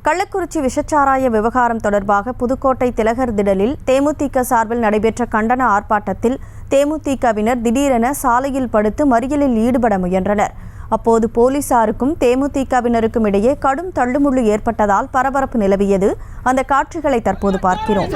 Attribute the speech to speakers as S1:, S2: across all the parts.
S1: கள்ளக்குறிச்சி விஷச்சாராய விவகாரம் தொடர்பாக புதுக்கோட்டை திலகர் திடலில் தேமுதிக சார்பில் நடைபெற்ற கண்டன ஆர்ப்பாட்டத்தில் தேமுதிகவினர் திடீரென சாலையில் படுத்து மறியலில் ஈடுபட முயன்றனர். அப்போது போலீசாருக்கும் தேமுதிகவினருக்கும் இடையே கடும் தள்ளுமுள்ளு ஏற்பட்டதால் பரபரப்பு நிலவியது. அந்த காட்சிகளை தற்போது பார்க்கிறோம்.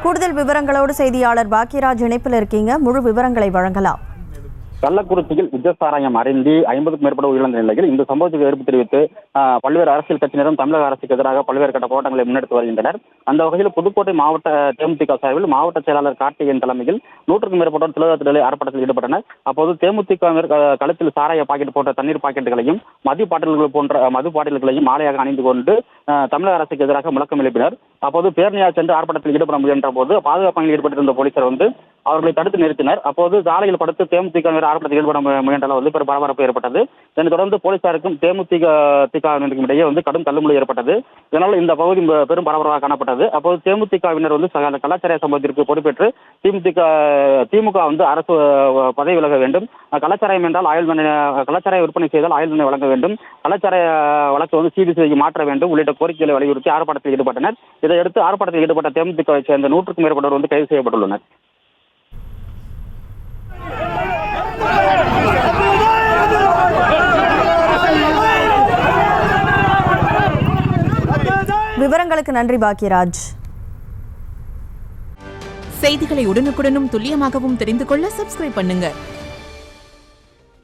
S1: கூடுதல் விவரங்களோடு செய்தியாளர் பாக்கியராஜ் இணைப்பில் இருக்கீங்க. முழு விவரங்களை வழங்கலாம்.
S2: கள்ளக்குறிச்சியில் விஷச்சாராயம் அருந்தி 50க்கும் மேற்பட்ட உயிரிழந்த நிலையில் இந்த சம்பவத்துக்கு எதிர்ப்பு தெரிவித்து பல்வேறு அரசியல் கட்சியினரும் தமிழக அரசுக்கு எதிராக பல்வேறு கட்ட போராட்டங்களை முன்னெடுத்து வருகின்றனர். அந்த வகையில் புதுக்கோட்டை மாவட்ட தேமுதிக சார்பில் மாவட்ட செயலாளர் கார்த்திகேயன் தலைமையில் 100க்கும் மேற்பட்டோர் திலகர் திடலில் ஆர்ப்பாட்டத்தில் ஈடுபட்டனர். அப்போது தேமுதிக களத்தில் சாராய பாக்கெட் போன்ற தண்ணீர் பாக்கெட்டுகளையும் மது பாட்டில்களையும் மாலையாக அணிந்து கொண்டு தமிழக அரசுக்கு எதிராக முழக்கம் எழுப்பினர். அப்போது பேரணியாக சென்று ஆர்ப்பாட்டத்தில் ஈடுபட முயன்ற போது பாதுகாப்பு பணியில் ஈடுபட்டிருந்த போலீசார் அவர்களை தடுத்து நிறுத்தினர். அப்போது சாலையில் படுத்து தேமுதிக ஆர்ப்பாட்டத்தில் ஈடுபட முயன்றால் பெரும் பரபரப்பு ஏற்பட்டது. இதனைத் தொடர்ந்து போலீசாருக்கும் தேமுதிகவினருக்கும் இடையே கடும் தள்ளுமுள்ளு ஏற்பட்டது. இதனால் இந்த பகுதி பெரும் பரபரப்பாக காணப்பட்டது. அப்போது தேமுதிகவினர் கலாச்சார சம்பவத்திற்கு பொறுப்பேற்று திமுக அரசு பதவி விலக வேண்டும், கலாச்சாரம் என்றால் கலாச்சார விற்பனை செய்தால் ஆயுள் தண்டனை வழங்க வேண்டும், கலாச்சார வழக்கு சிபிசிஐக்கு மாற்ற வேண்டும் உள்ளிட்ட கோரிக்கைகளை வலியுறுத்தி ஆர்ப்பாட்டத்தில் ஈடுபட்டனர். இதையடுத்து ஆர்ப்பாட்டத்தில் ஈடுபட்ட தேமுதிகவை சேர்ந்த 100க்கும் மேற்பட்டோர் கைது செய்யப்பட்டுள்ளனர்.
S1: விவரங்களுக்கு நன்றி பாக்கியராஜ்.
S3: செய்திகளை உடனுக்குடனும் துல்லியமாகவும் தெரிந்து கொள்ள சப்ஸ்கிரைப் பண்ணுங்க.